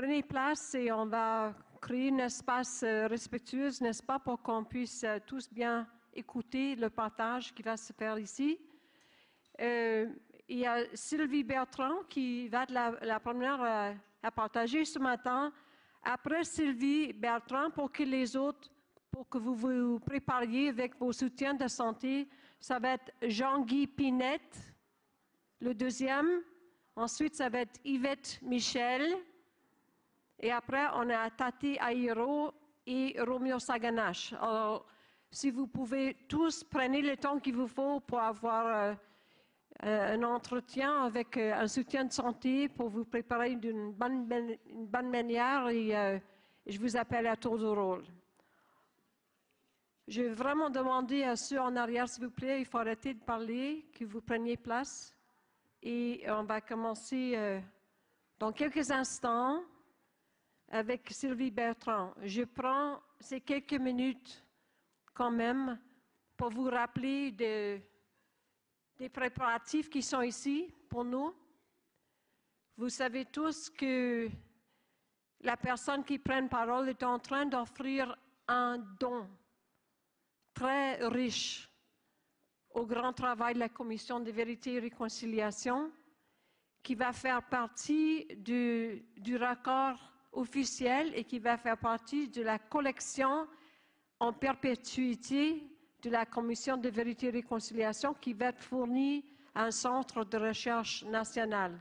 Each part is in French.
prenez place et on va créer un espace respectueux, n'est-ce pas, pour qu'on puisse tous bien écouter le partage qui va se faire ici. Il y a Sylvie Bertrand qui va être la première à partager ce matin. Après Sylvie Bertrand, pour que vous vous prépariez avec vos soutiens de santé, ça va être Jean-Guy Pinette, le deuxième. Ensuite, ça va être Yvette Michel. Et après, on a Tati Airo et Romeo Saganache. Alors, si vous pouvez tous, prenez le temps qu'il vous faut pour avoir un entretien avec un soutien de santé pour vous préparer d'une bonne manière et je vous appelle à tour de rôle. Je vais vraiment demander à ceux en arrière, s'il vous plaît, il faut arrêter de parler, que vous preniez place. Et on va commencer dans quelques instants avec Sylvie Bertrand. Je prends ces quelques minutes quand même pour vous rappeler des préparatifs qui sont ici pour nous. Vous savez tous que la personne qui prend parole est en train d'offrir un don très riche au grand travail de la Commission de vérité et réconciliation, qui va faire partie du raccord officiel et qui va faire partie de la collection en perpétuité de la Commission de vérité et réconciliation qui va être fournie à un centre de recherche national,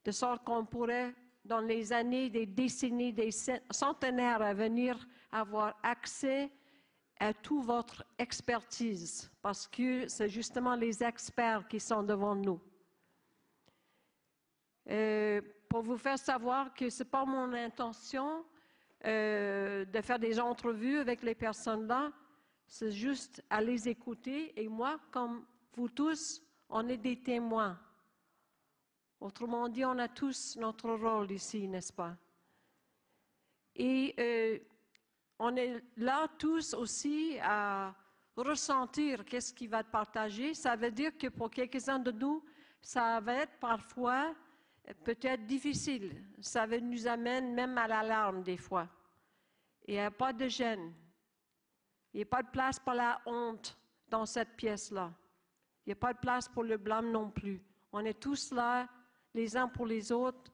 de sorte qu'on pourrait, dans les années, des décennies, des centenaires à venir, avoir accès à toute votre expertise, parce que c'est justement les experts qui sont devant nous. Pour vous faire savoir que ce n'est pas mon intention de faire des entrevues avec les personnes-là, c'est juste à les écouter. Et moi, comme vous tous, on est des témoins. Autrement dit, on a tous notre rôle ici, n'est-ce pas? Et on est là tous aussi à ressentir qu'est-ce qui va être partagé. Ça veut dire que pour quelques-uns de nous, ça va être parfois peut-être difficile. Ça nous amène même à l'alarme des fois. Il n'y a pas de gêne. Il n'y a pas de place pour la honte dans cette pièce-là. Il n'y a pas de place pour le blâme non plus. On est tous là, les uns pour les autres.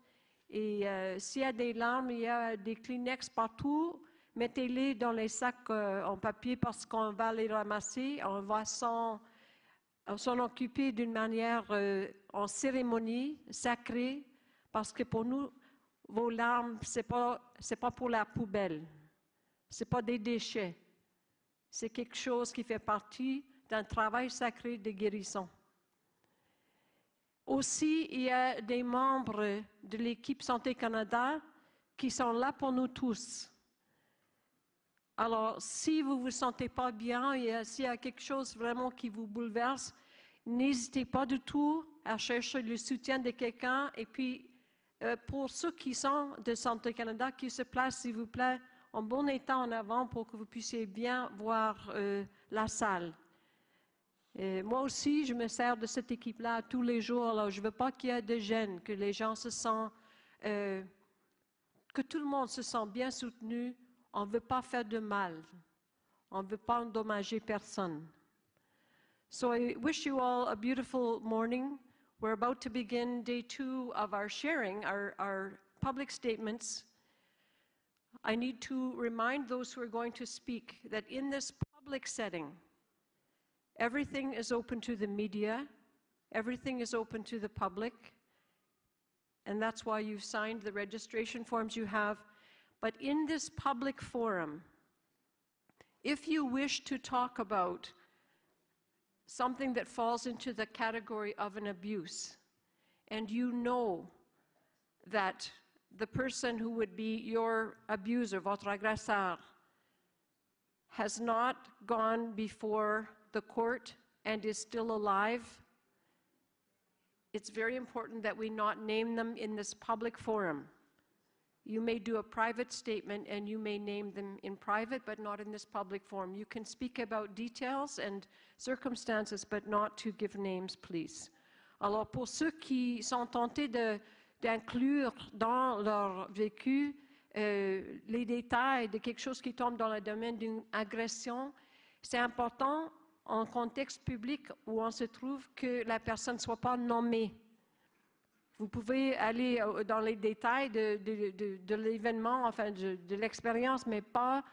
Et s'il y a des larmes, il y a des Kleenex partout. Mettez-les dans les sacs en papier parce qu'on va les ramasser. On va s'en occuper d'une manière en cérémonie sacrée. Parce que pour nous, vos larmes, c'est pas pour la poubelle. C'est pas des déchets. C'est quelque chose qui fait partie d'un travail sacré de guérison. Aussi, il y a des membres de l'équipe Santé Canada qui sont là pour nous tous. Alors, si vous ne vous sentez pas bien, s'il y a quelque chose vraiment qui vous bouleverse, n'hésitez pas du tout à chercher le soutien de quelqu'un. Et puis, pour ceux qui sont de Santé Canada, qui se placent, s'il vous plaît, en bon état en avant pour que vous puissiez bien voir la salle. Et moi aussi, je me sers de cette équipe-là tous les jours. Alors, je ne veux pas qu'il y ait de gêne, que les gens se sentent, que tout le monde se sent bien soutenu. On ne veut pas faire de mal. On ne veut pas endommager personne. So I wish you all a beautiful morning. We're about to begin day 2 of our sharing, our public statements. I need to remind those who are going to speak that in this public setting, everything is open to the media, everything is open to the public, and that's why you've signed the registration forms you have. But in this public forum, if you wish to talk about something that falls into the category of an abuse, and you know that the person who would be your abuser, votre agresseur, has not gone before the court and is still alive, it's very important that we not name them in this public forum. You may do a private statement and you may name them in private, but not in this public forum. You can speak about details and circumstances, but not to give names, please. Alors, pour ceux qui sont tentés de d'inclure dans leur vécu les détails de quelque chose qui tombe dans le domaine d'une agression. C'est important en contexte public où on se trouve que la personne ne soit pas nommée. Vous pouvez aller dans les détails de l'événement, enfin de l'expérience, mais pas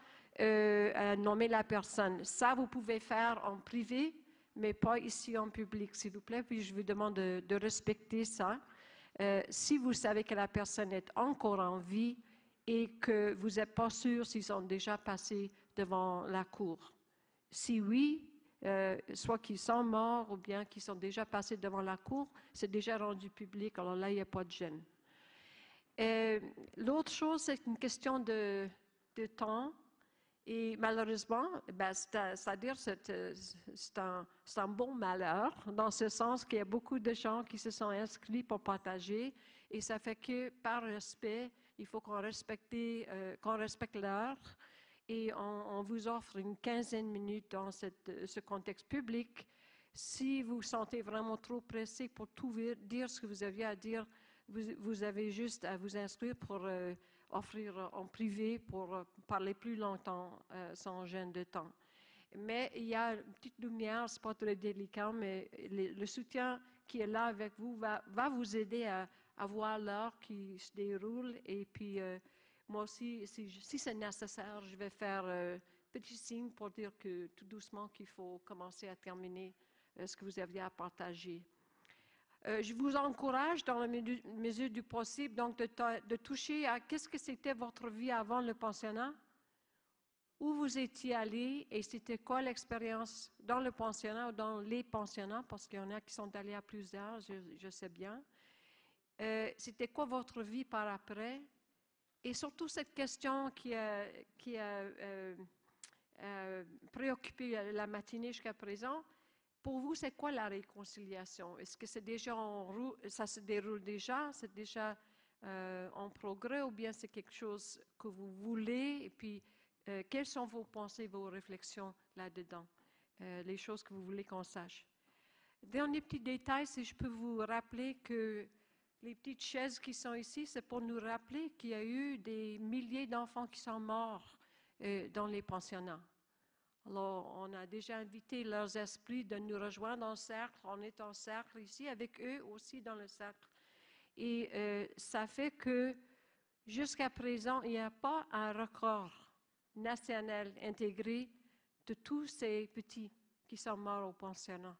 nommer la personne. Ça, vous pouvez faire en privé, mais pas ici en public, s'il vous plaît. Puis je vous demande de respecter ça. Si vous savez que la personne est encore en vie et que vous n'êtes pas sûr s'ils sont déjà passés devant la cour. Si oui, soit qu'ils sont morts ou bien qu'ils sont déjà passés devant la cour, c'est déjà rendu public, alors là, il n'y a pas de gêne. L'autre chose, c'est une question de temps. Et malheureusement, ben, c'est-à-dire c'est un bon malheur, dans ce sens qu'il y a beaucoup de gens qui se sont inscrits pour partager, et ça fait que, par respect, il faut qu'on respecte l'heure, et on vous offre une quinzaine de minutes dans ce contexte public. Si vous vous sentez vraiment trop pressé pour tout dire ce que vous aviez à dire, vous avez juste à vous inscrire pour offrir en privé pour parler plus longtemps sans gêne de temps. Mais il y a une petite lumière, ce n'est pas très délicat, mais le soutien qui est là avec vous va vous aider à voir l'heure qui se déroule. Et puis, moi aussi, si c'est nécessaire, je vais faire petit signe pour dire que tout doucement qu'il faut commencer à terminer ce que vous aviez à partager. Je vous encourage, dans la mesure du possible, donc de toucher à qu'est-ce que c'était votre vie avant le pensionnat, où vous étiez allé et c'était quoi l'expérience dans le pensionnat ou dans les pensionnats, parce qu'il y en a qui sont allés à plusieurs, je sais bien. C'était quoi votre vie par après? Et surtout cette question qui a préoccupé la matinée jusqu'à présent. Pour vous, c'est quoi la réconciliation? Est-ce que c'est déjà ça se déroule déjà, c'est déjà en progrès, ou bien c'est quelque chose que vous voulez? Et puis, quelles sont vos pensées, vos réflexions là-dedans? Les choses que vous voulez qu'on sache. Dernier petit détail, si je peux vous rappeler que les petites chaises qui sont ici, c'est pour nous rappeler qu'il y a eu des milliers d'enfants qui sont morts dans les pensionnats. Alors, on a déjà invité leurs esprits de nous rejoindre en cercle. On est en cercle ici, avec eux aussi dans le cercle. Et ça fait que, jusqu'à présent, il n'y a pas un record national intégré de tous ces petits qui sont morts au pensionnat.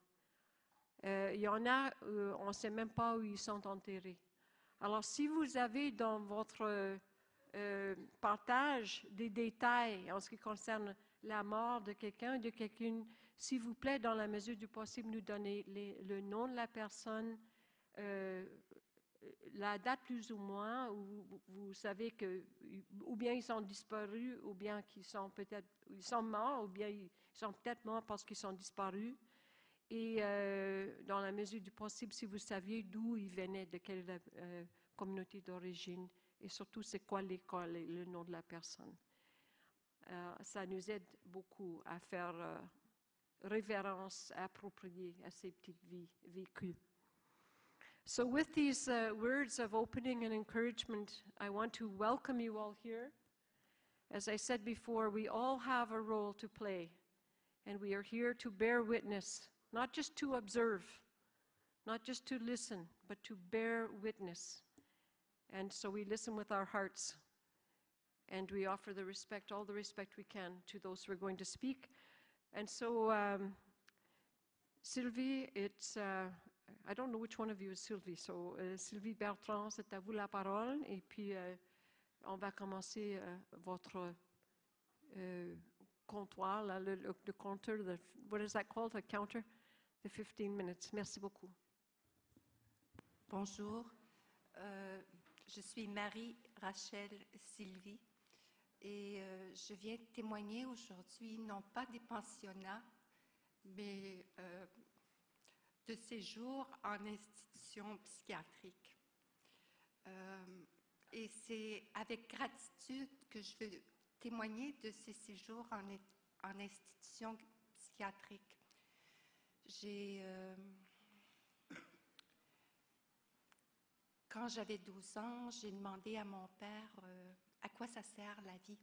Il y en a, on ne sait même pas où ils sont enterrés. Alors, si vous avez dans votre partage des détails en ce qui concerne la mort de quelqu'un ou de quelqu'une, s'il vous plaît, dans la mesure du possible, nous donner le nom de la personne, la date plus ou moins, où vous savez que, ou bien ils sont disparus, ou bien qu'ils sont peut-être, ils sont morts, ou bien ils sont peut-être morts parce qu'ils sont disparus. Et dans la mesure du possible, si vous saviez d'où ils venaient, de quelle communauté d'origine, et surtout c'est quoi l'école et le nom de la personne. Ça nous aide beaucoup à faire révérence appropriée à ces petites vies vécues. So with these words of opening and encouragement, I want to welcome you all here. As I said before, we all have a role to play, and we are here to bear witness, not just to observe, not just to listen, but to bear witness. And so we listen with our hearts, and we offer the respect, all the respect we can, to those who are going to speak. And so, Sylvie, it's, I don't know which one of you is Sylvie, so Sylvie Bertrand, c'est à vous la parole, et puis on va commencer votre comptoir, là, le compteur, what is that called, a counter? The 15 minutes. Merci beaucoup. Bonjour, je suis Marie-Rachel Sylvie et je viens témoigner aujourd'hui, non pas des pensionnats, mais de séjours en institution psychiatrique. Et c'est avec gratitude que je veux témoigner de ces séjours en institution psychiatrique. Quand j'avais 12 ans, j'ai demandé à mon père à quoi ça sert la vie.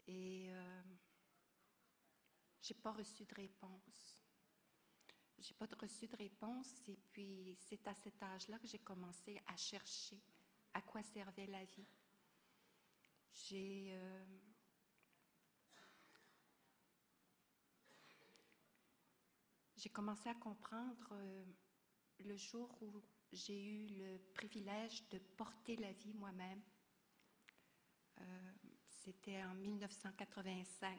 Et j'ai pas reçu de réponse. J'ai pas reçu de réponse et puis c'est à cet âge-là que j'ai commencé à chercher à quoi servait la vie. J'ai commencé à comprendre le jour où j'ai eu le privilège de porter la vie moi-même. C'était en 1985.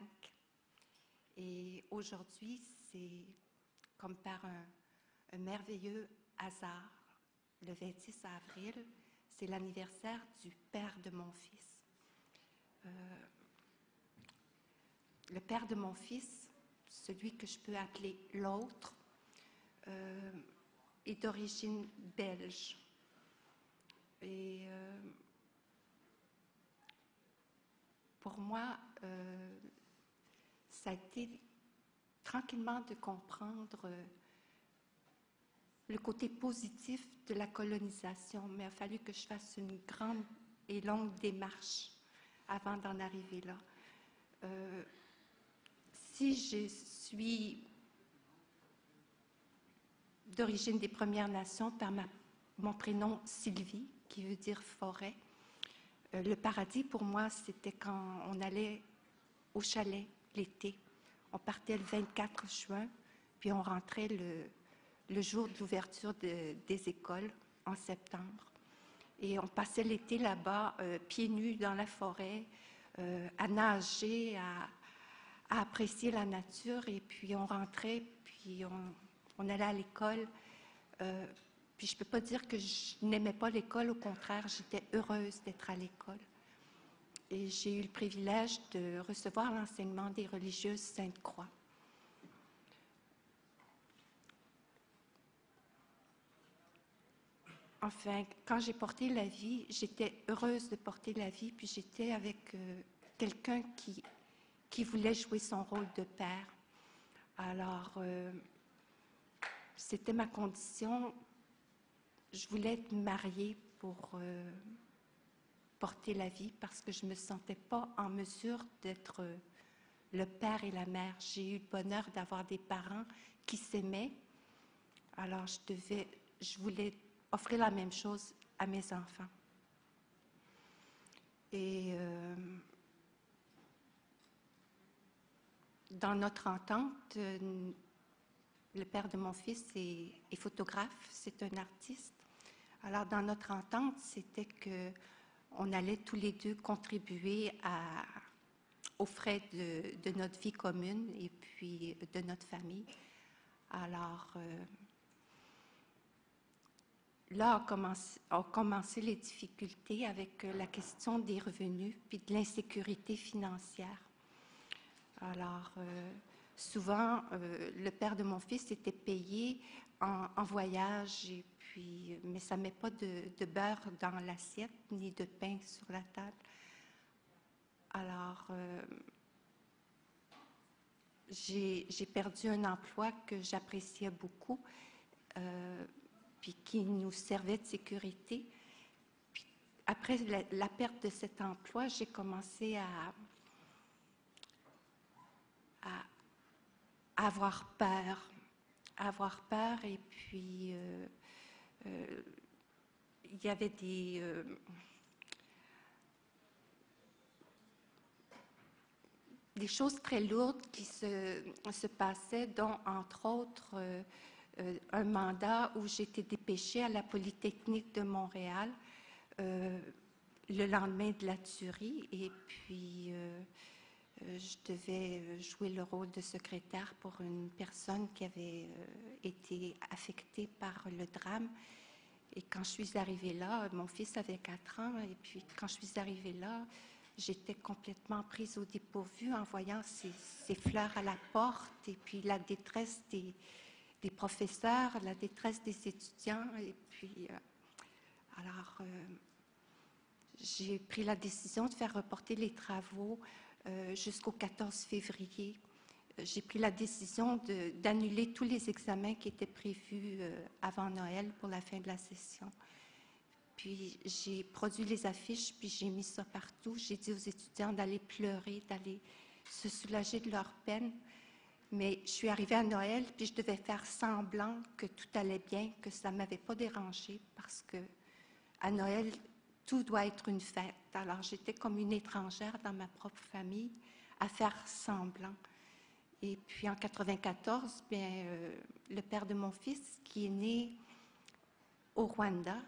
Et aujourd'hui, c'est comme par un merveilleux hasard. Le 26 avril, c'est l'anniversaire du père de mon fils. Le père de mon fils, celui que je peux appeler l'autre, est d'origine belge. Et pour moi, ça a été tranquillement de comprendre le côté positif de la colonisation, mais il a fallu que je fasse une grande et longue démarche avant d'en arriver là. Si je suis d'origine des Premières Nations par mon prénom Sylvie, qui veut dire forêt, le paradis pour moi, c'était quand on allait au chalet l'été. On partait le 24 juin, puis on rentrait le jour de l'ouverture des écoles en septembre. Et on passait l'été là-bas, pieds nus dans la forêt, à nager, à apprécier la nature. Et puis on rentrait, puis on allait à l'école. Puis je ne peux pas dire que je n'aimais pas l'école, au contraire, j'étais heureuse d'être à l'école. Et j'ai eu le privilège de recevoir l'enseignement des religieuses Sainte-Croix. Enfin, quand j'ai porté la vie, j'étais heureuse de porter la vie, puis j'étais avec quelqu'un qui voulait jouer son rôle de père. Alors, c'était ma condition. Je voulais être mariée pour porter la vie parce que je ne me sentais pas en mesure d'être le père et la mère. J'ai eu le bonheur d'avoir des parents qui s'aimaient. Alors, je voulais offrir la même chose à mes enfants. Et dans notre entente, le père de mon fils est photographe, c'est un artiste. Alors, dans notre entente, c'était qu'on allait tous les deux contribuer aux frais de notre vie commune et puis de notre famille. Alors, là ont commencé les difficultés avec la question des revenus puis de l'insécurité financière. Alors, souvent, le père de mon fils était payé en voyage, mais ça ne met pas de beurre dans l'assiette ni de pain sur la table. Alors, j'ai perdu un emploi que j'appréciais beaucoup, puis qui nous servait de sécurité. Puis, après la perte de cet emploi, j'ai commencé à avoir peur. Et puis il y avait des choses très lourdes qui se passaient, dont entre autres un mandat où j'étais dépêchée à la Polytechnique de Montréal le lendemain de la tuerie et puis je devais jouer le rôle de secrétaire pour une personne qui avait été affectée par le drame. Et quand je suis arrivée là, mon fils avait 4 ans, et puis quand je suis arrivée là, j'étais complètement prise au dépourvu en voyant ces fleurs à la porte, et puis la détresse des professeurs, la détresse des étudiants. Et puis, alors, j'ai pris la décision de faire reporter les travaux jusqu'au 14 février. J'ai pris la décision d'annuler tous les examens qui étaient prévus avant Noël pour la fin de la session. Puis j'ai produit les affiches, puis j'ai mis ça partout. J'ai dit aux étudiants d'aller pleurer, d'aller se soulager de leur peine. Mais je suis arrivée à Noël, puis je devais faire semblant que tout allait bien, que ça ne m'avait pas dérangée, parce que à Noël, tout doit être une fête. Alors j'étais comme une étrangère dans ma propre famille, à faire semblant. Et puis en 94, le père de mon fils, qui est né au Rwanda,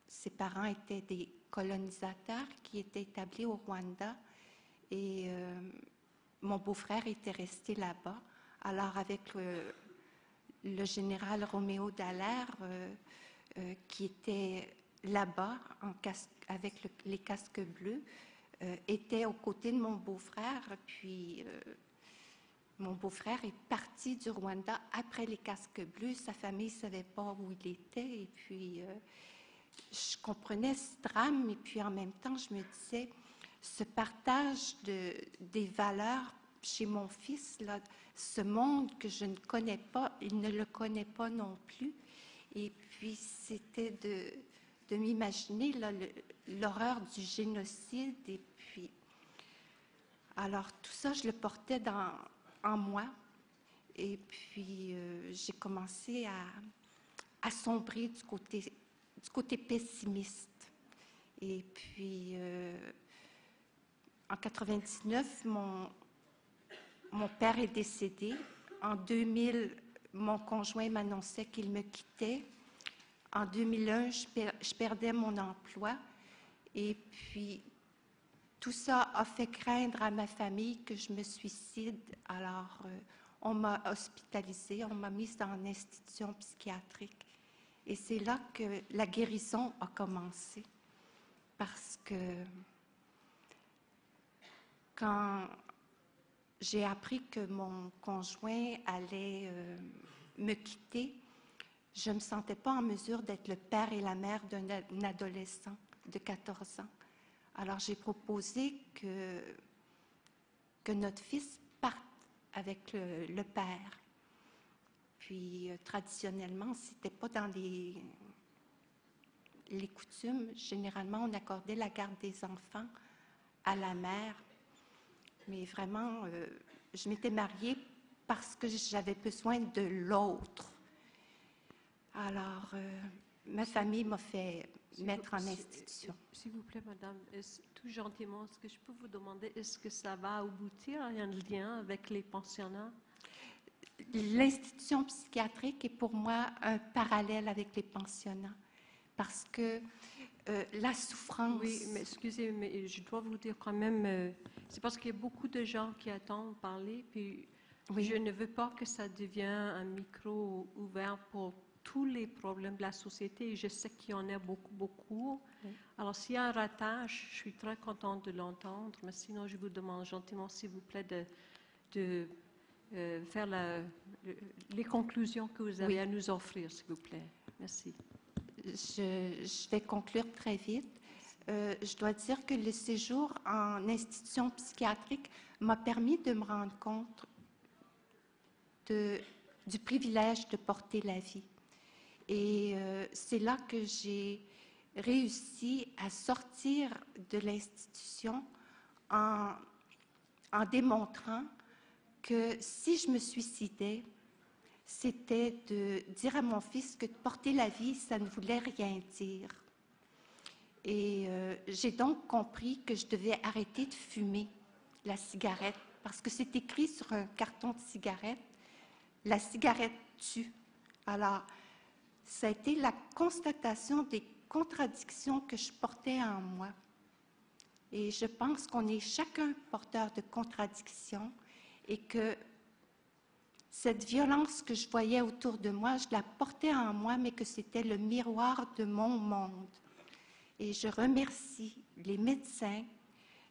ses parents étaient des colonisateurs qui étaient établis au Rwanda, et mon beau-frère était resté là-bas. Alors, avec le général Roméo Dallaire, qui était là-bas avec les casques bleus, était aux côtés de mon beau-frère. Puis, mon beau-frère est parti du Rwanda après les casques bleus. Sa famille ne savait pas où il était. Et puis, je comprenais ce drame. Et puis, en même temps, je me disais, ce partage des valeurs chez mon fils, là, ce monde que je ne connais pas, il ne le connaît pas non plus. Et puis, c'était de m'imaginer l'horreur du génocide. Et puis, alors, tout ça, je le portais en moi. Et puis, j'ai commencé à sombrer du côté pessimiste. Et puis, en 99, mon père est décédé. En 2000, mon conjoint m'annonçait qu'il me quittait. En 2001, je perdais mon emploi. Et puis, tout ça a fait craindre à ma famille que je me suicide. Alors, on m'a hospitalisée, on m'a mise dans une institution psychiatrique. Et c'est là que la guérison a commencé. Parce que quand j'ai appris que mon conjoint allait me quitter, je ne me sentais pas en mesure d'être le père et la mère d'un adolescent de 14 ans. Alors, j'ai proposé que notre fils parte avec le père. Puis, traditionnellement, ce n'était pas dans les coutumes. Généralement, on accordait la garde des enfants à la mère. Mais vraiment, je m'étais mariée parce que j'avais besoin de l'autre. Alors, ma famille m'a fait mettre en institution. S'il vous plaît, madame, tout gentiment, est-ce que je peux vous demander, est-ce que ça va aboutir à un lien avec les pensionnats? L'institution psychiatrique est pour moi un parallèle avec les pensionnats. Parce que la souffrance... Oui, mais excusez, mais je dois vous dire quand même, c'est parce qu'il y a beaucoup de gens qui attendent parler, puis oui. Je ne veux pas que ça devienne un micro ouvert pour tous les problèmes de la société, et je sais qu'il y en a beaucoup. Oui. Alors, s'il y a un ratage, je suis très contente de l'entendre, mais sinon, je vous demande gentiment, s'il vous plaît, de faire les conclusions que vous avez oui. à nous offrir, s'il vous plaît. Merci. Je vais conclure très vite. Je dois dire que le séjour en institution psychiatrique m'a permis de me rendre compte du privilège de porter la vie. Et c'est là que j'ai réussi à sortir de l'institution en démontrant que si je me suicidais, c'était de dire à mon fils que de porter la vie, ça ne voulait rien dire. Et j'ai donc compris que je devais arrêter de fumer la cigarette, parce que c'est écrit sur un carton de cigarette, la cigarette tue. Alors, ça a été la constatation des contradictions que je portais en moi. Et je pense qu'on est chacun porteur de contradictions et que cette violence que je voyais autour de moi, je la portais en moi, mais que c'était le miroir de mon monde. Et je remercie les médecins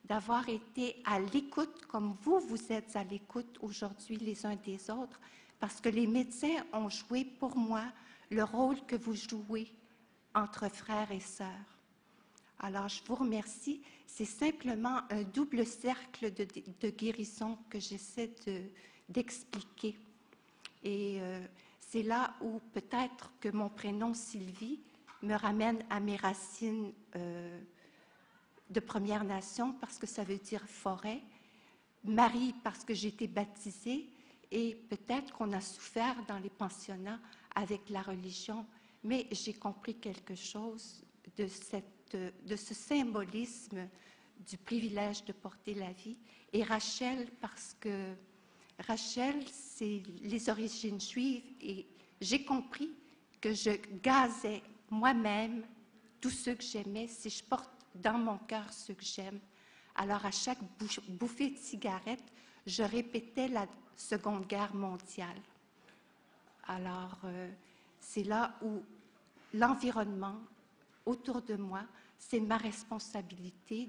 d'avoir été à l'écoute, comme vous êtes à l'écoute aujourd'hui les uns des autres, parce que les médecins ont joué pour moi le rôle que vous jouez entre frères et sœurs. Alors, je vous remercie. C'est simplement un double cercle de guérison que j'essaie d'expliquer. Et c'est là où peut-être que mon prénom Sylvie me ramène à mes racines de Première Nation parce que ça veut dire forêt. Marie parce que j'ai été baptisée et peut-être qu'on a souffert dans les pensionnats avec la religion, mais j'ai compris quelque chose de ce symbolisme du privilège de porter la vie. Et Rachel parce que Rachel, c'est les origines juives et j'ai compris que je gazais moi-même tous ceux que j'aimais si je porte dans mon cœur ceux que j'aime. Alors, à chaque bouffée de cigarette, je répétais la Seconde Guerre mondiale. Alors, c'est là où l'environnement autour de moi, c'est ma responsabilité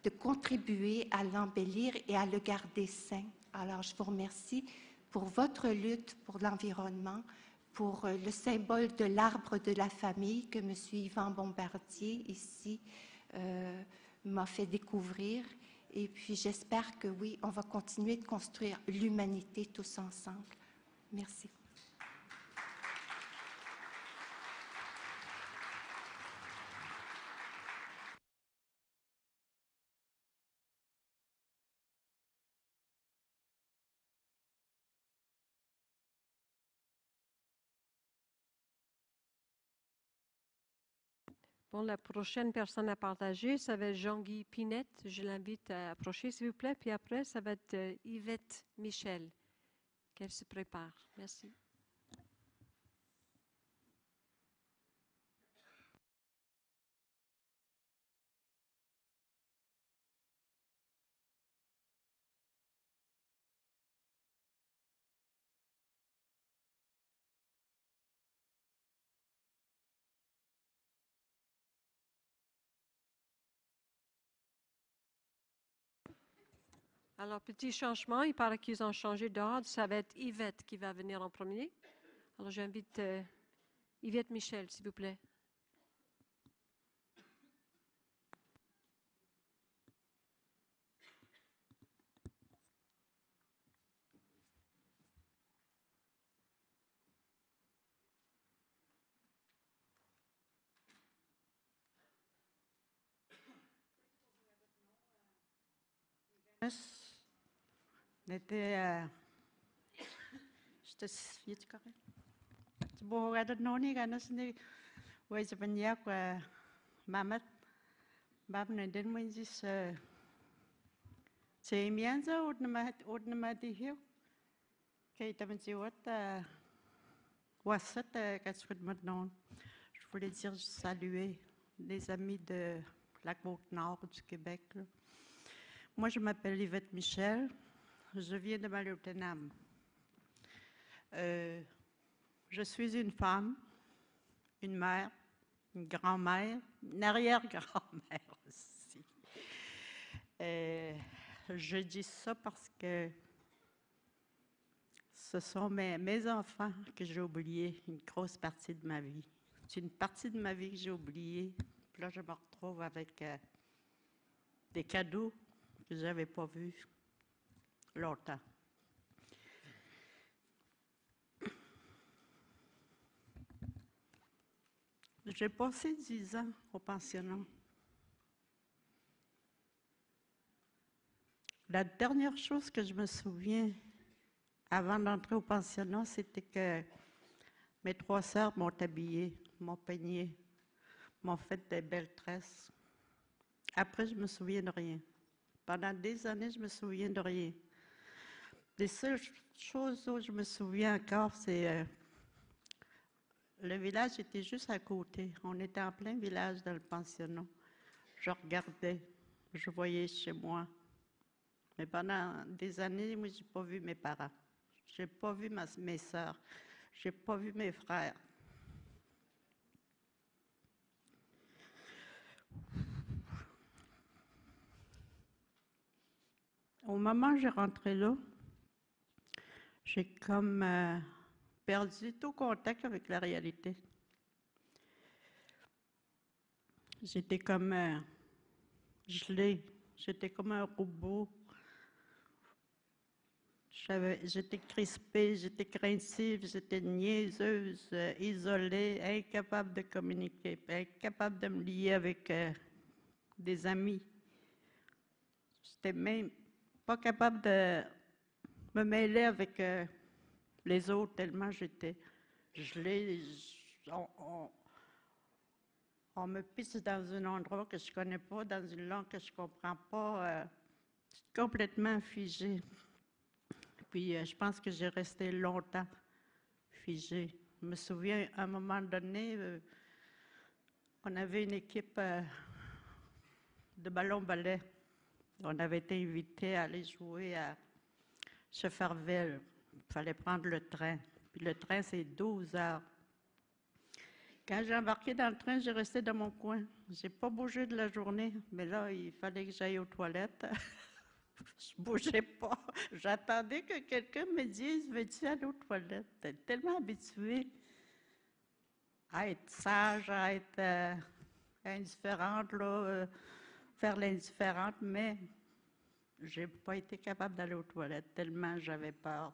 de contribuer à l'embellir et à le garder sain. Alors, je vous remercie pour votre lutte pour l'environnement, pour le symbole de l'arbre de la famille que M. Yvan Bombardier, ici, m'a fait découvrir. Et puis, j'espère que oui, on va continuer de construire l'humanité tous ensemble. Merci. Bon, la prochaine personne à partager, ça va être Jean-Guy Pinette. Je l'invite à approcher, s'il vous plaît. Puis après, ça va être Yvette Michel, qu'elle se prépare. Merci. Alors, petit changement, il paraît qu'ils ont changé d'ordre. Ça va être Yvette qui va venir en premier. Alors, j'invite Yvette Michel, s'il vous plaît. C'était je correct. Bon, à non ni gana sini ouais je venir quoi mamat bab ne den moi dis c'est bien ça ou ne m'a dit hiu que tu me dis what qu'est-ce que maintenant je voulais dire saluer les amis de la côte nord du Québec là. Moi je m'appelle Yvette Michel, je viens de Maliotenam. Je suis une femme, une mère, une grand-mère, une arrière-grand-mère aussi. Je dis ça parce que ce sont mes enfants que j'ai oubliés une grosse partie de ma vie. C'est une partie de ma vie que j'ai oubliée. Puis là, je me retrouve avec des cadeaux que je n'avais pas vus longtemps. J'ai passé 10 ans au pensionnat. La dernière chose que je me souviens avant d'entrer au pensionnat, c'était que mes 3 sœurs m'ont habillée, m'ont peignée, m'ont fait des belles tresses. Après, je ne me souviens de rien. Pendant des années, je ne me souviens de rien. Les seules choses dont je me souviens encore, c'est le village était juste à côté. On était en plein village dans le pensionnat. Je regardais, je voyais chez moi. Mais pendant des années, moi, je n'ai pas vu mes parents. Je n'ai pas vu mes sœurs. Je n'ai pas vu mes frères. Au moment où j'ai rentré là, j'ai comme perdu tout contact avec la réalité. J'étais comme gelée, j'étais comme un robot. J'étais crispée, j'étais craintive, j'étais niaiseuse, isolée, incapable de communiquer, incapable de me lier avec des amis. J'étais même pas capable de me mêler avec les autres, tellement j'étais gelée. On me pisse dans un endroit que je ne connais pas, dans une langue que je ne comprends pas, complètement figée. Puis je pense que j'ai resté longtemps figée. Je me souviens, à un moment donné, on avait une équipe de ballon-ballet. On avait été invités à aller jouer à Chefarville. Il fallait prendre le train. Puis le train, c'est 12 heures. Quand j'ai embarqué dans le train, j'ai resté dans mon coin. Je n'ai pas bougé de la journée, mais là, il fallait que j'aille aux toilettes. Je ne bougeais pas. J'attendais que quelqu'un me dise « Veux-tu aller aux toilettes? » J'étais tellement habituée à être sage, à être indifférente, là, faire l'indifférente, mais je n'ai pas été capable d'aller aux toilettes tellement j'avais peur.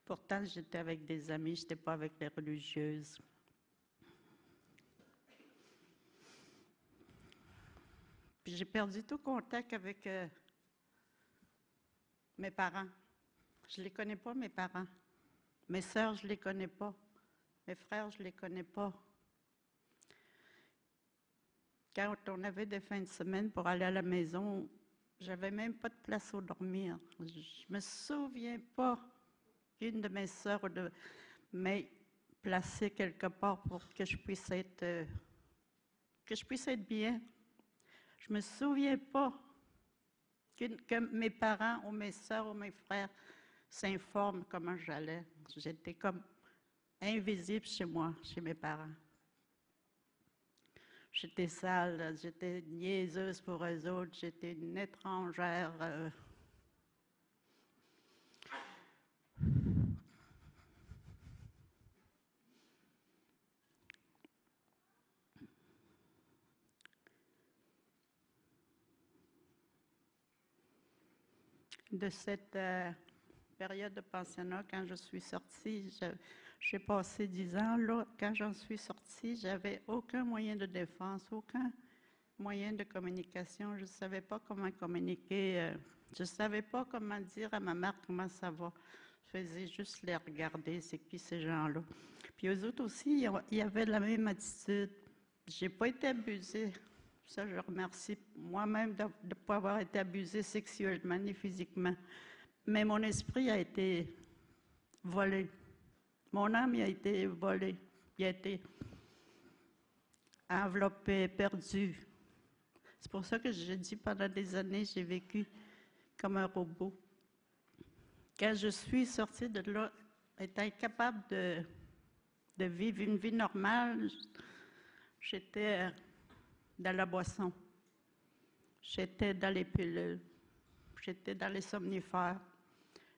Pourtant, j'étais avec des amis, je n'étais pas avec les religieuses. Puis j'ai perdu tout contact avec mes parents. Je ne les connais pas, mes parents. Mes sœurs, je ne les connais pas. Mes frères, je ne les connais pas. Quand on avait des fins de semaine pour aller à la maison, j'avais même pas de place où dormir. Je me souviens pas qu'une de mes sœurs m'ait placée quelque part pour que je puisse être bien. Je me souviens pas que mes parents ou mes sœurs ou mes frères s'informent comment j'allais. J'étais comme invisible chez moi, chez mes parents. J'étais sale, j'étais niaiseuse pour eux autres, j'étais une étrangère. De cette période de pensionnat, quand je suis sortie, j'ai passé 10 ans. Là, quand j'en suis sortie, j'avais aucun moyen de défense, aucun moyen de communication. Je ne savais pas comment communiquer. Je ne savais pas comment dire à ma mère comment ça va. Je faisais juste les regarder, c'est qui ces gens-là. Puis eux autres aussi, ils avaient la même attitude. Je n'ai pas été abusée. Ça, je remercie moi-même de ne pas avoir été abusée sexuellement ni physiquement. Mais mon esprit a été volé. Mon âme a été volée. Il a été enveloppé, perdu. C'est pour ça que je dis pendant des années, j'ai vécu comme un robot. Quand je suis sortie de là, étant incapable de vivre une vie normale, j'étais dans la boisson, j'étais dans les pilules, j'étais dans les somnifères,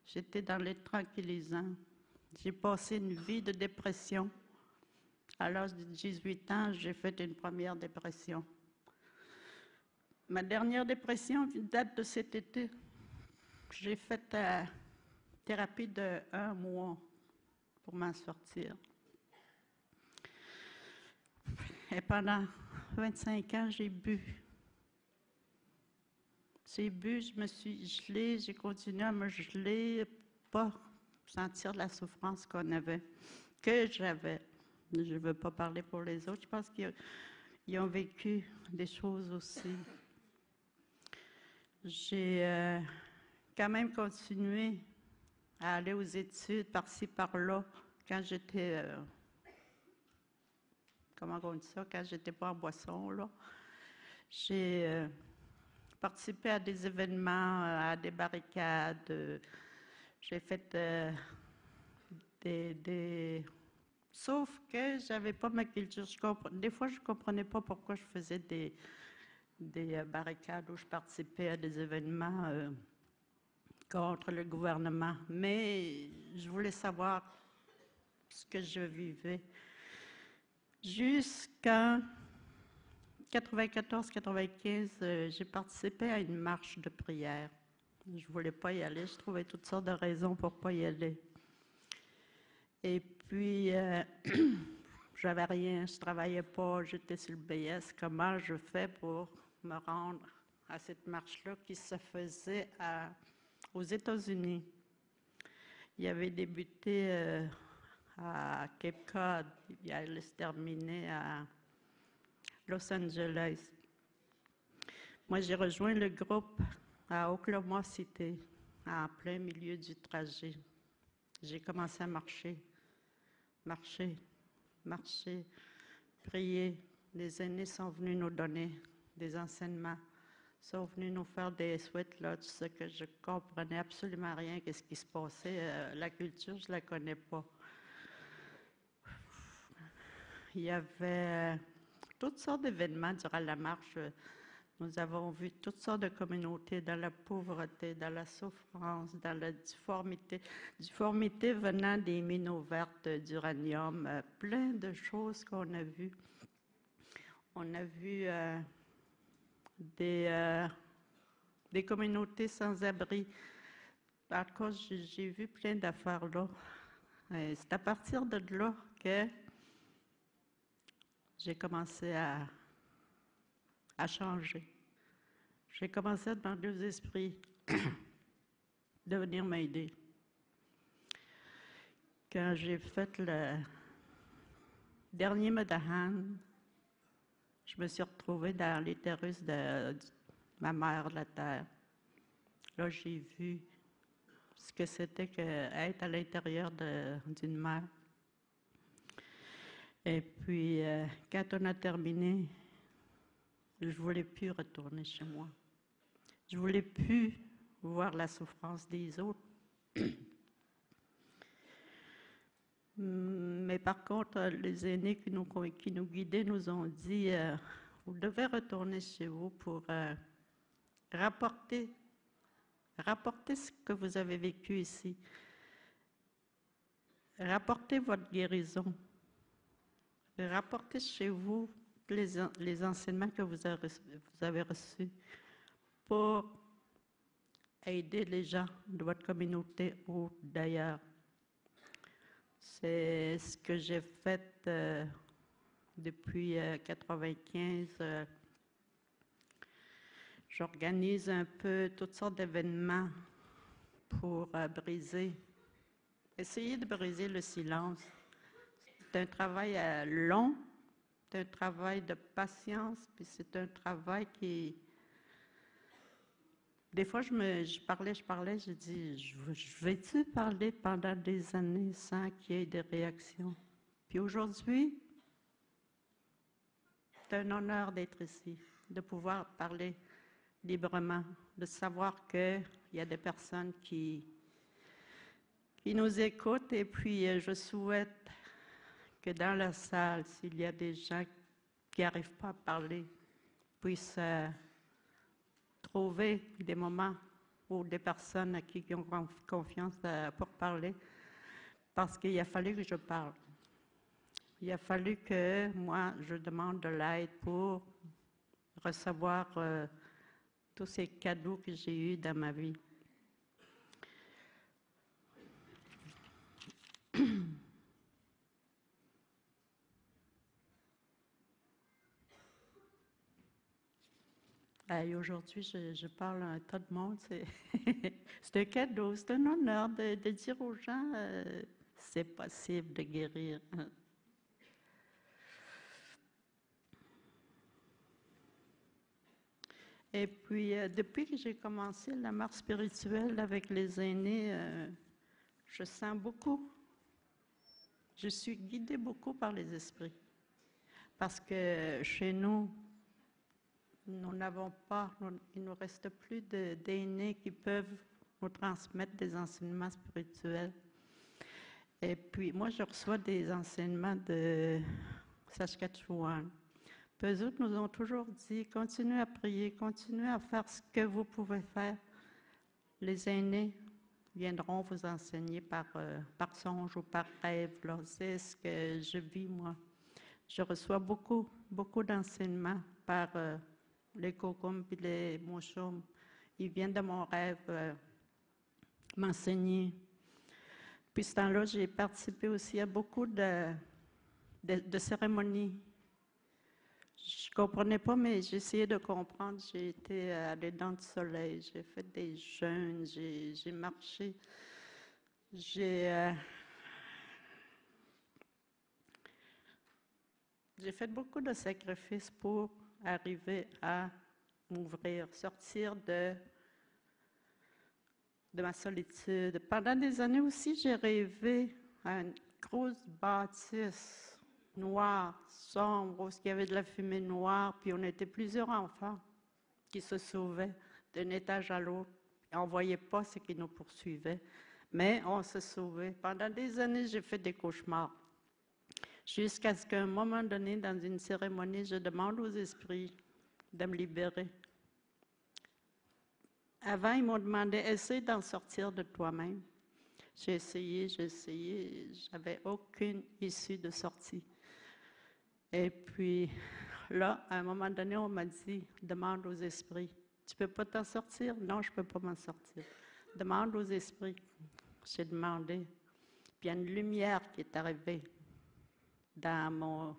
j'étais dans les tranquillisants. J'ai passé une vie de dépression. À l'âge de 18 ans, j'ai fait une première dépression. Ma dernière dépression date de cet été. J'ai fait thérapie de 1 mois pour m'en sortir. Et pendant 25 ans, j'ai bu. J'ai bu, je me suis gelée, j'ai continué à me geler, pas sentir la souffrance qu'on avait, que j'avais. Je ne veux pas parler pour les autres, je pense qu'ils ont vécu des choses aussi. J'ai quand même continué à aller aux études par-ci, par-là, quand j'étais, comment on dit ça, quand j'étais pas en boisson, là. J'ai participé à des événements, à des barricades, j'ai fait des... Sauf que j'avais pas ma culture. Des fois, je ne comprenais pas pourquoi je faisais des barricades où je participais à des événements contre le gouvernement. Mais je voulais savoir ce que je vivais. Jusqu'en 94-95, j'ai participé à une marche de prière Je ne voulais pas y aller. Je trouvais toutes sortes de raisons pour ne pas y aller. Et puis, j'avais rien, je ne travaillais pas, j'étais sur le BS. Comment je fais pour me rendre à cette marche-là qui se faisait aux États-Unis? Il avait débuté à Cape Cod, il allait se terminer à Los Angeles. Moi, j'ai rejoint le groupe à Oklahoma City, en plein milieu du trajet. J'ai commencé à marcher, prier. Les aînés sont venus nous donner des enseignements, sont venus nous faire des sweat lodges, ce que je comprenais absolument rien de ce qui se passait. La culture, je ne la connais pas. Il y avait toutes sortes d'événements durant la marche. Nous avons vu toutes sortes de communautés dans la pauvreté, dans la souffrance, dans la difformité venant des mines ouvertes d'uranium, plein de choses qu'on a vues. On a vu des communautés sans abri. En tout cas, j'ai vu plein d'affaires là. C'est à partir de là que j'ai commencé à changer. J'ai commencé à demander aux esprits de venir m'aider. Quand j'ai fait le dernier Medahan, je me suis retrouvée dans l'utérus de ma mère de la terre. Là, j'ai vu ce que c'était qu'être à l'intérieur d'une mère. Et puis, quand on a terminé, je ne voulais plus retourner chez moi. Je ne voulais plus voir la souffrance des autres. Mais par contre, les aînés qui nous guidaient nous ont dit vous devez retourner chez vous pour rapporter ce que vous avez vécu ici. Rapportez votre guérison. Rapportez chez vous les enseignements que vous avez reçus pour aider les gens de votre communauté ou d'ailleurs. C'est ce que j'ai fait depuis 1995. J'organise un peu toutes sortes d'événements pour essayer de briser le silence. C'est un travail long, c'est un travail de patience, puis c'est un travail qui... Des fois, je parlais, je dis, je vais-tu parler pendant des années sans qu'il y ait des réactions? Puis aujourd'hui, c'est un honneur d'être ici, de pouvoir parler librement, de savoir qu'il y a des personnes qui nous écoutent. Et puis, je souhaite que dans la salle, s'il y a des gens qui n'arrivent pas à parler, puissent trouver des moments ou des personnes à qui ils ont confiance pour parler, parce qu'il a fallu que je parle. Il a fallu que moi, je demande de l'aide pour recevoir tous ces cadeaux que j'ai eus dans ma vie. Et aujourd'hui, je parle à un tas de monde. C'est un cadeau, c'est un honneur de dire aux gens c'est possible de guérir. Et puis, depuis que j'ai commencé la marche spirituelle avec les aînés, je sens beaucoup. Je suis guidée beaucoup par les esprits. Parce que chez nous, nous n'avons pas, il ne nous reste plus d'aînés qui peuvent nous transmettre des enseignements spirituels. Et puis, moi, je reçois des enseignements de Saskatchewan. Puis eux autres nous ont toujours dit, continuez à prier, continuez à faire ce que vous pouvez faire. Les aînés viendront vous enseigner par songe ou par rêve. C'est ce que je vis, moi. Je reçois beaucoup d'enseignements par les Kokum et les Moshum. il vient de mon rêve m'enseigner. Puis ce temps-là, j'ai participé aussi à beaucoup de cérémonies. Je ne comprenais pas, mais j'ai essayé de comprendre. J'ai été à des dents du soleil, j'ai fait des jeûnes, j'ai marché. J'ai fait beaucoup de sacrifices pour arriver à m'ouvrir, sortir de ma solitude. Pendant des années aussi, j'ai rêvé à une grosse bâtisse noire, sombre, où il y avait de la fumée noire, puis on était plusieurs enfants qui se sauvaient d'un étage à l'autre. On ne voyait pas ce qui nous poursuivait, mais on se sauvait. Pendant des années, j'ai fait des cauchemars. Jusqu'à ce qu'à un moment donné, dans une cérémonie, je demande aux esprits de me libérer. Avant, ils m'ont demandé, essaie d'en sortir de toi-même. J'ai essayé, j'avais aucune issue de sortie. Et puis, là, à un moment donné, on m'a dit, demande aux esprits. Tu ne peux pas t'en sortir? Non, je ne peux pas m'en sortir. Demande aux esprits. J'ai demandé. Puis il y a une lumière qui est arrivée dans mon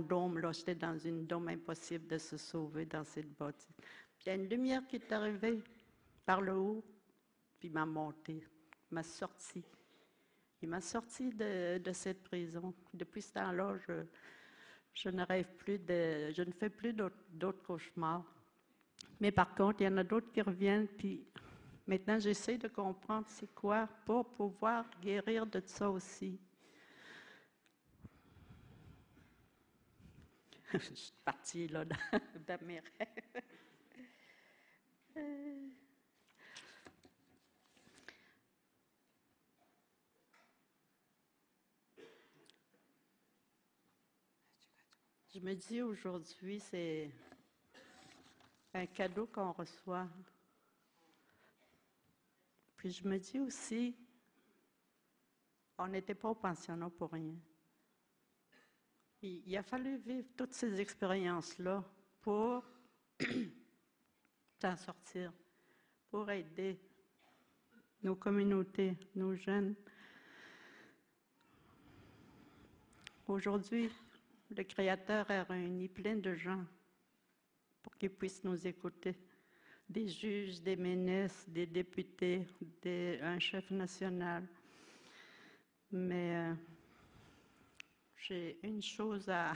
dôme. Là, j'étais dans une dôme impossible de se sauver dans cette bâtisse. Puis il y a une lumière qui est arrivée par le haut, puis m'a monté, m'a sorti. Il m'a sorti de cette prison. Depuis ce temps-là, je ne rêve plus, je ne fais plus d'autres cauchemars. Mais par contre, il y en a d'autres qui reviennent, puis maintenant, j'essaie de comprendre c'est quoi pour pouvoir guérir de ça aussi. Je suis partie là dans mes rêves. Je me dis aujourd'hui, c'est un cadeau qu'on reçoit. Puis je me dis aussi, on n'était pas au pensionnat pour rien. Il a fallu vivre toutes ces expériences-là pour s'en sortir, pour aider nos communautés, nos jeunes. Aujourd'hui, le Créateur a réuni plein de gens pour qu'ils puissent nous écouter. Des juges, des ministres, des députés, un chef national. Mais j'ai une chose à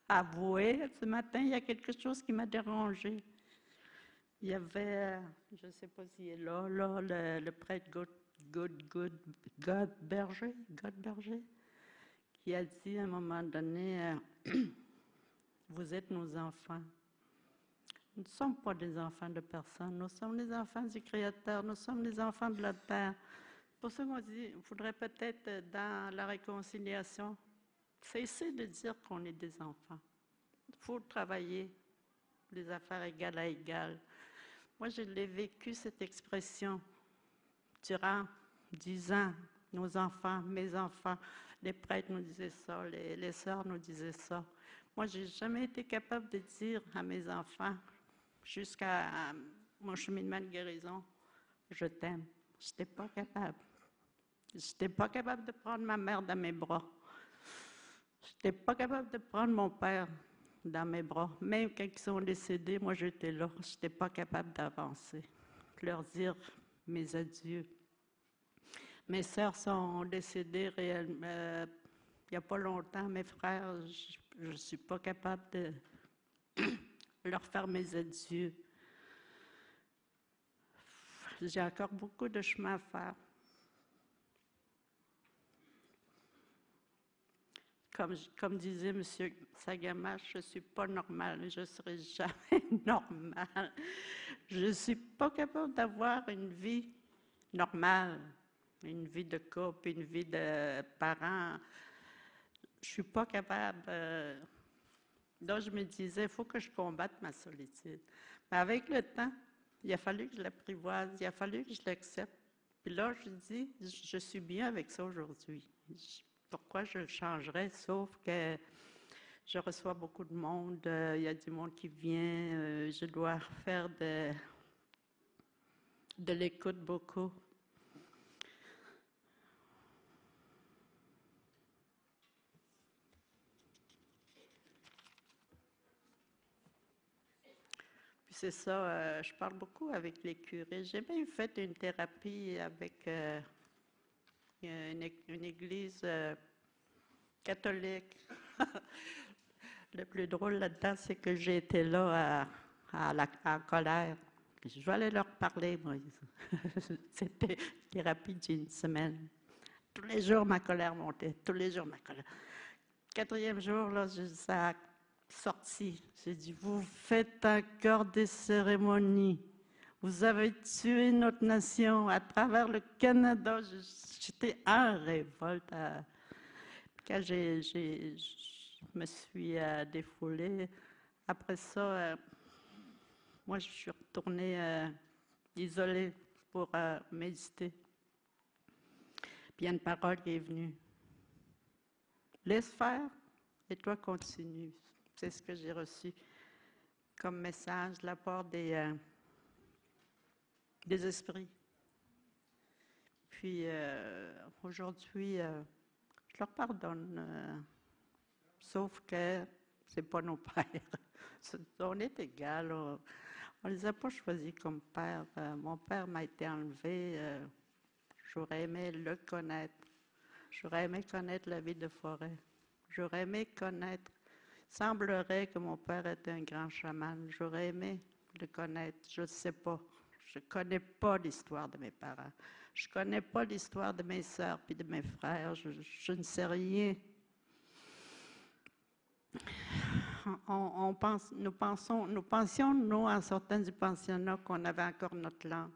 avouer. Ce matin, il y a quelque chose qui m'a dérangée. Il y avait, je ne sais pas s'il est là, le prêtre God Berger, qui a dit à un moment donné, vous êtes nos enfants. Nous ne sommes pas des enfants de personne, nous sommes les enfants du Créateur, nous sommes les enfants de la terre. Pour ça qu'on dit, il faudrait peut-être, dans la réconciliation, cesser de dire qu'on est des enfants. Il faut travailler les affaires égales à égales. Moi, je l'ai vécu, cette expression, durant 10 ans. Nos enfants, mes enfants, les prêtres nous disaient ça, les sœurs nous disaient ça. Moi, je n'ai jamais été capable de dire à mes enfants, jusqu'à mon cheminement de guérison, je t'aime. Je n'étais pas capable. Je n'étais pas capable de prendre ma mère dans mes bras. Je n'étais pas capable de prendre mon père dans mes bras. Même quand ils sont décédés, moi j'étais là. Je n'étais pas capable d'avancer. Leur dire mes adieux. Mes sœurs sont décédées réellement il n'y a pas longtemps. Mes frères, je ne suis pas capable de leur faire mes adieux. J'ai encore beaucoup de chemin à faire. Comme disait M. Sagamash, je ne suis pas normale, je ne serai jamais normale. Je ne suis pas capable d'avoir une vie normale, une vie de couple, une vie de parents. Je ne suis pas capable. Donc, je me disais, il faut que je combatte ma solitude. Mais avec le temps, il a fallu que je l'apprivoise, il a fallu que je l'accepte. Puis là, je dis, je suis bien avec ça aujourd'hui. Pourquoi je le changerais, sauf que Je reçois beaucoup de monde. Il y a du monde qui vient. Je dois faire de l'écoute beaucoup. Puis c'est ça, je parle beaucoup avec les curés. J'ai même fait une thérapie avec une église catholique. Le plus drôle là-dedans, c'est que j'ai été là en colère. Je vais aller leur parler, moi. C'était une thérapie d'une semaine. Tous les jours, ma colère montait. Tous les jours, ma colère. Quatrième jour, là, ça a sorti. J'ai dit, vous faites encore des cérémonies. Vous avez tué notre nation à travers le Canada. J'étais en révolte. Quand je me suis défoulée, après ça, moi, je suis retournée isolée pour méditer. Puis il y a une parole qui est venue. Laisse faire et toi continue. C'est ce que j'ai reçu comme message de la part des esprits. Puis aujourd'hui, je leur pardonne, sauf que c'est pas nos pères. On est égal. On les a pas choisis comme père. Mon père m'a été enlevé. J'aurais aimé le connaître. J'aurais aimé connaître la vie de forêt. J'aurais aimé connaître. Il semblerait que mon père était un grand chaman. J'aurais aimé le connaître. Je ne sais pas. Je ne connais pas l'histoire de mes parents. Je ne connais pas l'histoire de mes sœurs et de mes frères. Je ne sais rien. Nous pensions, nous, en sortant du pensionnat, qu'on avait encore notre langue.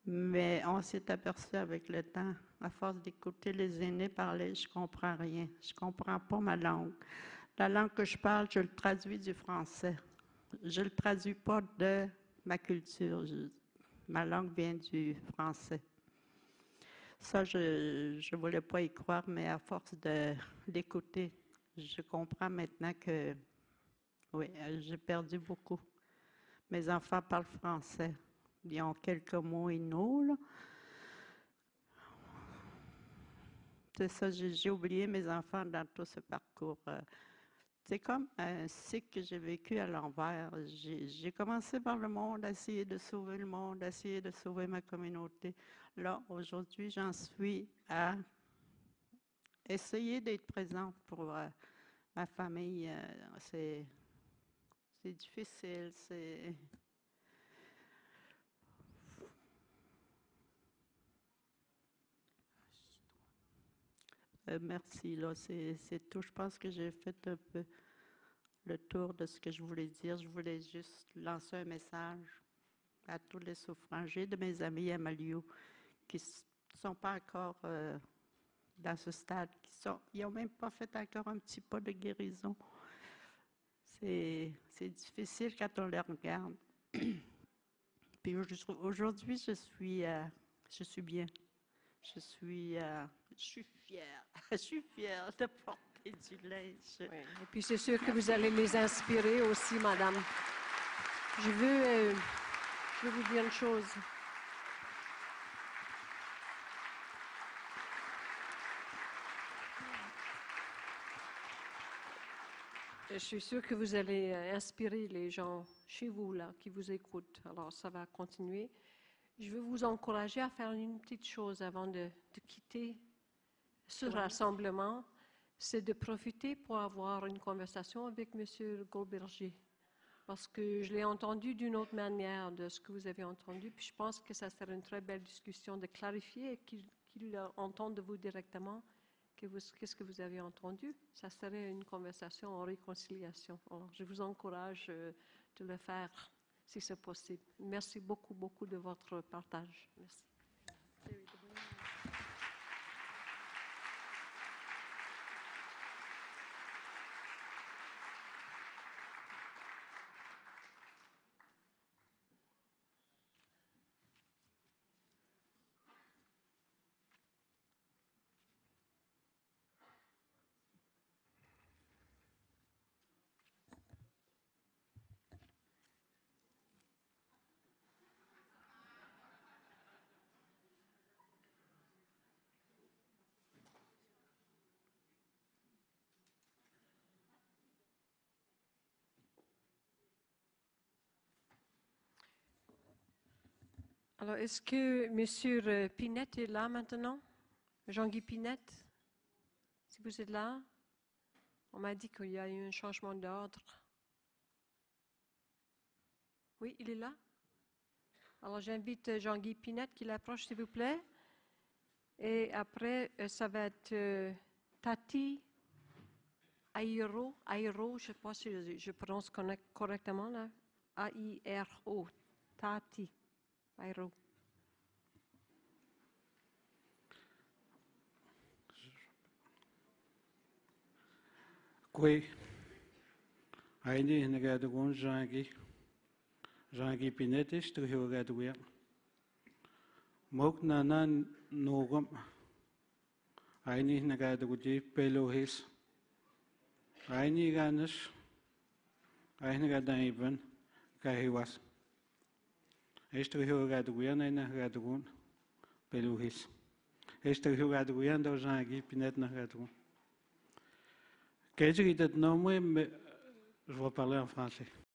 Mais on s'est aperçu avec le temps, à force d'écouter les aînés parler, je ne comprends rien. Je ne comprends pas ma langue. La langue que je parle, je le traduis du français. Je ne le traduis pas de ma culture. Ma langue vient du français. Ça, je ne voulais pas y croire, mais à force d'écouter, je comprends maintenant que, oui, j'ai perdu beaucoup. Mes enfants parlent français. Ils ont quelques mots inaux, là. C'est ça, j'ai oublié mes enfants dans tout ce parcours. C'est comme un cycle que j'ai vécu à l'envers. J'ai commencé par le monde, essayer de sauver le monde, essayer de sauver ma communauté. Là, aujourd'hui, j'en suis à essayer d'être présente pour ma famille. C'est difficile, c'est... Merci, là, c'est tout. Je pense que j'ai fait un peu le tour de ce que je voulais dire. Je voulais juste lancer un message à tous les souffrants. J'ai de mes amis à Malio qui ne sont pas encore dans ce stade, ils n'ont même pas fait encore un petit pas de guérison. C'est difficile quand on les regarde. Puis aujourd'hui, je suis bien. Je suis fière. Je suis fière de porter du linge. Oui. Et puis c'est sûr que vous allez les inspirer aussi, madame. Je veux vous dire une chose. Je suis sûre que vous allez inspirer les gens chez vous, là, qui vous écoutent. Alors, ça va continuer. Je veux vous encourager à faire une petite chose avant de quitter ce rassemblement. C'est de profiter pour avoir une conversation avec M. Goldberger. Parce que je l'ai entendu d'une autre manière de ce que vous avez entendu. Puis je pense que ça serait une très belle discussion de clarifier et qu'il entende de vous directement qu'est-ce que vous avez entendu. Ça serait une conversation en réconciliation. Alors, je vous encourage de le faire si c'est possible. Merci beaucoup, beaucoup de votre partage. Merci. Alors, est-ce que M. Pinette est là maintenant? Jean-Guy Pinette, si vous êtes là? On m'a dit qu'il y a eu un changement d'ordre. Oui, il est là? Alors, j'invite Jean-Guy Pinette qui l'approche, s'il vous plaît. Et après, ça va être Tati Airo, je ne sais pas si je prononce correctement, là. A-I-R-O, Tati Airo. Oui, Aini Nagadugun Jean-Guy Pinetis to Hilgaduya. Mok Nanan Nogum Aini Nagaduji Pelohis Aini Ganis Aini Gadaivan Kahiwas. Esto Hilgaduya Nina Gadugun Pelohis. Esto Hilgaduya and Jean-Guy Pinet Nagadugun. Qu'est-ce que tu as nommé? Je vais parler en français.